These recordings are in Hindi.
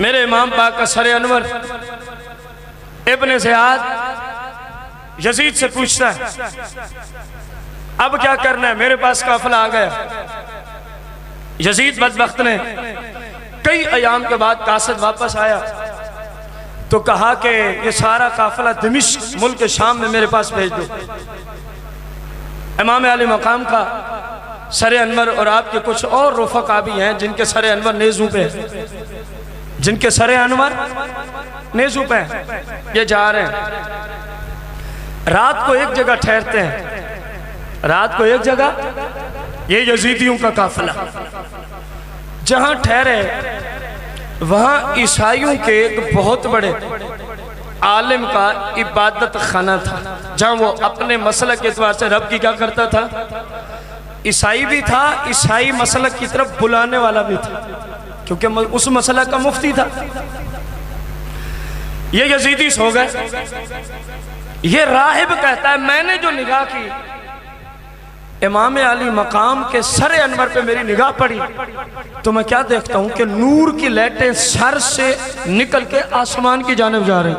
मेरे इमाम पाक का सरे अनवर इब्ने ज़ियाद यजीद से पूछता है अब क्या करना है, मेरे पास काफिला आ गया। यजीद बदबख्त ने कई अयाम के बाद कासद वापस आया तो कहा कि ये सारा काफिला दिमिश्क मुल्क शाम में मेरे पास भेज दो। इमाम आली मकाम का सरे अनवर और आपके कुछ और रुफ़क़ा भी हैं जिनके सरे अनवर नेज़ू पे हैं, जिनके सरे अनवर नेज़ू पे हैं। ये जा रहे हैं, रात को एक जगह ठहरते हैं, रात को एक जगह, ये यजीदियों का काफिला जहां ठहरे वहां ईसाइयों के एक बहुत बड़े आलिम का इबादत खाना था, जहां वो अपने मसलक के एतबार से रब की क्या करता था, ईसाई भी था, ईसाई मसलक की तरफ बुलाने वाला भी था, क्योंकि उस मसलक का मुफ्ती था। ये यजीदी सो गए। ये राहिब कहता है मैंने जो निगाह की इमाम अली मकाम के सरे अनवर पे मेरी निगाह पड़ी तो मैं क्या देखता हूं कि नूर की लहटें सर से निकल के आसमान की जानिब जा रही।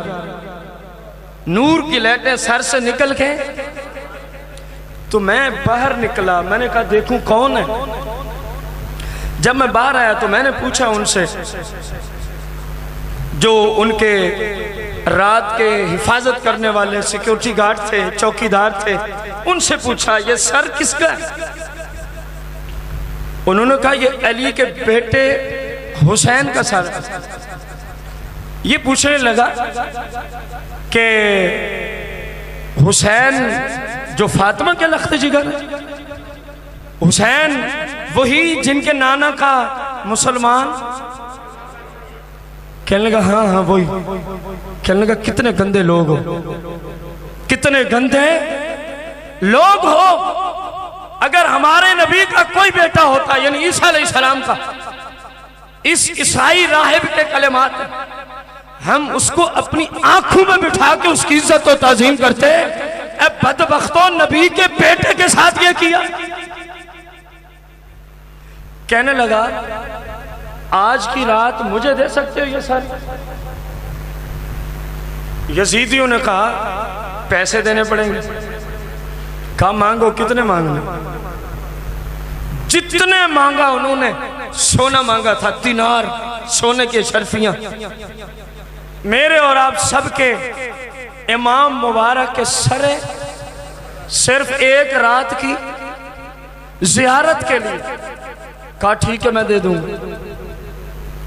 नूर की लहटें सर से निकल के, तो मैं बाहर निकला, मैंने कहा देखूं कौन है। जब मैं बाहर आया तो मैंने पूछा उनसे, जो उनके रात के हिफाजत करने वाले सिक्योरिटी गार्ड थे, चौकीदार थे, उनसे पूछा ये सर किसका है। उन्होंने कहा ये अली के बेटे हुसैन का सर है। ये पूछने लगा कि हुसैन जो फातिमा के लख्त जिगर है, हुसैन वही जिनके नाना का मुसलमान। कहने लगा हाँ हाँ वही। कहने लगा कितने गंदे लोग हो, कितने गंदे लोग हो। अगर हमारे नबी का कोई बेटा होता, यानी ईसा अलैहिस्सलाम का, इस ईसाई राहिब के कलेमात, हम उसको अपनी आंखों में बिठा के उसकी इज्जत और ताजीम करते। अब बदबख्तों नबी के बेटे के साथ ये किया। कहने लगा आज की रात मुझे दे सकते हो ये सर। यजीदियों ने कहा पैसे देने पड़ेंगे। कहा मांगो, कितने मांगने? जितने मांगा उन्होंने, सोना मांगा था, दिनार, सोने की शर्फियां। मेरे और आप सबके इमाम मुबारक के सरे सिर्फ एक रात की जियारत के लिए। कहा ठीक है मैं दे दूंगा,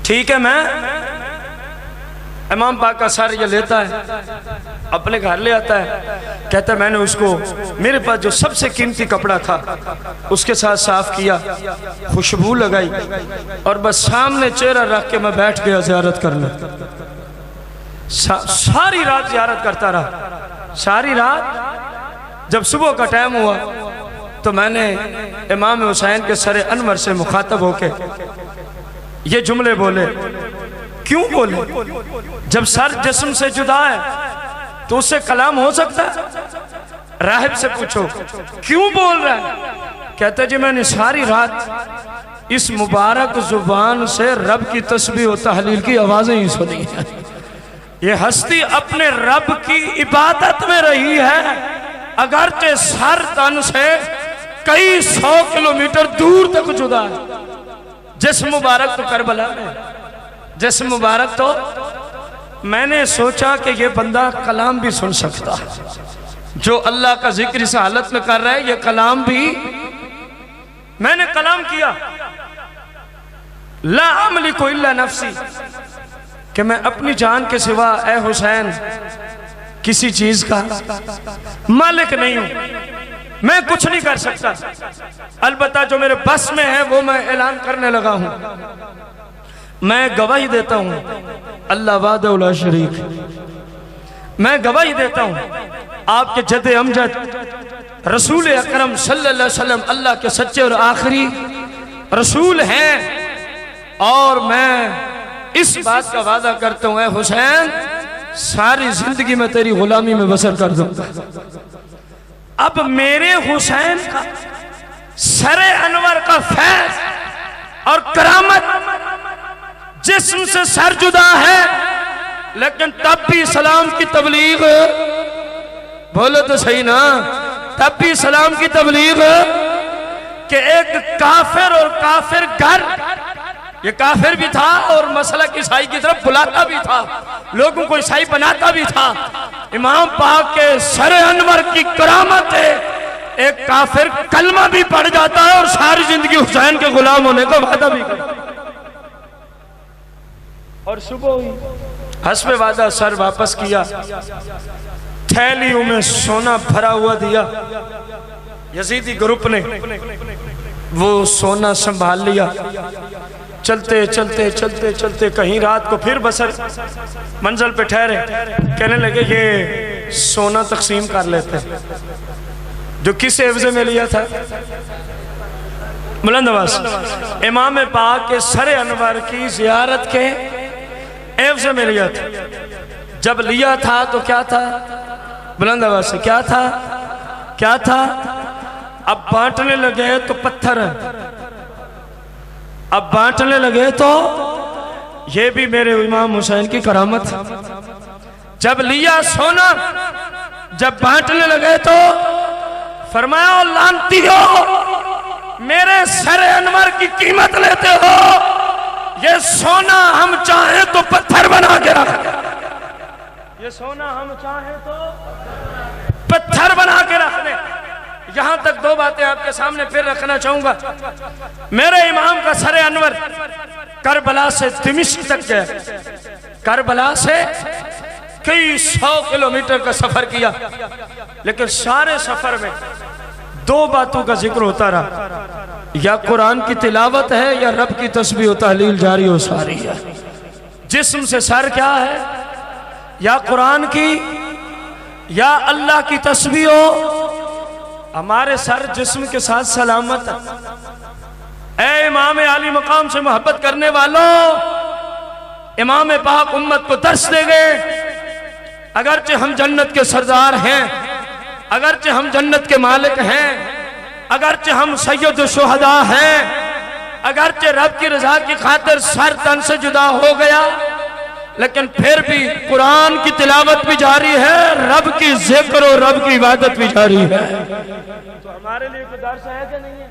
ठीक है। मैं इमाम पाक का सर ये लेता है, अपने घर ले आता है, कहता है मैंने उसको, मेरे पास जो सबसे कीमती कपड़ा था उसके साथ साफ किया, खुशबू लगाई और बस सामने चेहरा रख के मैं बैठ गया ज़ियारत करने। सारी रात ज़ियारत करता रहा। सारी रात जब सुबह का टाइम हुआ तो मैंने इमाम हुसैन के सरे अनवर से मुखातब होके ये जुमले बोले। क्यों बोले? जब सर जिस्म से जुदा है तो उससे कलाम हो सकता है? राहिब से पूछो क्यों बोल रहा है? कहते जी मैंने सारी रात इस मुबारक जुबान से रब की तस्बीह और तहलील की आवाजें ही सुनी है। ये हस्ती अपने रब की इबादत में रही है, अगरचे सर तन से कई 100 किलोमीटर दूर तक जुदा है। जिस्म मुबारक तो करबला में, जिस्म मुबारक तो। मैंने सोचा कि ये बंदा कलाम भी सुन सकता है, जो अल्लाह का जिक्र इस हालत में कर रहा है, ये कलाम भी। मैंने कलाम किया, ला अमलिकु इल्ला नफ्सी, कि मैं अपनी जान के सिवा ए हुसैन किसी चीज का मालिक नहीं हूं, मैं कुछ नहीं कर सकता। अलबत्ता जो मेरे बस में है वो मैं ऐलान करने लगा हूं। मैं गवाही देता हूं अल्लाह वाहदहु ला शरीक, मैं गवाही देता हूं आपके जद अमजद रसूल अकरम सल्लल्लाहु अलैहि वसल्लम अल्लाह के सच्चे और आखिरी रसूल हैं। और मैं इस बात का वादा करता हूं ए हुसैन, सारी जिंदगी में तेरी गुलामी में बसर कर दूंगा। अब मेरे हुसैन का सरे अनवर का फैज और करामत जिस्म से सर जुदा है, लेकिन तब भी सलाम की तबलीग, बोलो तो सही ना, तब भी सलाम की तबलीग कि एक काफिर और काफिर घर, ये काफिर भी था और मसलक ईसाई की तरफ बुलाता भी था, लोगों को ईसाई बनाता भी था। इमाम पाक के सरे अनवर की करामत है, एक काफिर कलमा भी पढ़ जाता है और सारी जिंदगी हुसैन के गुलाम होने का वादा भी करता। और सुबह हुई, हस्बे वादा सर वापस किया, थैलियों में सोना भरा हुआ दिया। यजीदी ग्रुप ने वो सोना संभाल लिया। चलते चलते चलते चलते कहीं रात को फिर बसर मंजिल पे ठहरे, कहने लगे ये सोना तकसीम कर लेते जो किस एवज़े में लिया था। बुलंद आवाज़, इमाम पाक के सरे अनवर की जियारत के एवज़े में लिया था। जब लिया था तो क्या था, बुलंद आवाज़ से क्या था, क्या था? अब बांटने लगे तो पत्थर है, अब बांटने लगे तो ये भी मेरे इमाम हुसैन की करामत। जब लिया सोना, जब बांटने लगे तो फरमाया लानती हो, मेरे सरे अनवर की कीमत लेते हो, ये सोना हम चाहें तो पत्थर बना के रख, ये सोना हम चाहें तो पत्थर बना के रख दे। यहां तक दो बातें आपके सामने फिर रखना चाहूंगा। मेरे इमाम का सरे अनवर करबला से दिमिश्क तक गया, करबला से कई 100 किलोमीटर का सफर किया, लेकिन सारे सफर में दो बातों का जिक्र होता रहा, या कुरान की तिलावत है या रब की तस्बीह व तहलील जारी हो सारी है। जिस्म से सर क्या है, या कुरान की या अल्लाह की तस्बीह हो। हमारे सर जिस्म के साथ सलामत है। ए इमाम आली मकाम से मोहब्बत करने वालों, इमाम पाक उम्मत को दर्श दे गए। अगरचे हम जन्नत के सरदार हैं, अगरचे हम जन्नत के मालिक हैं, अगरचे हम सैयद शुहदा हैं, अगरचे रब की रजा की खातिर सर तन से जुदा हो गया, लेकिन फिर भी कुरान की तिलावत भी जारी है, रब की जिक्र और रब की इबादत भी जारी है। तो हमारे लिए कोई दर्श है कि नहीं है?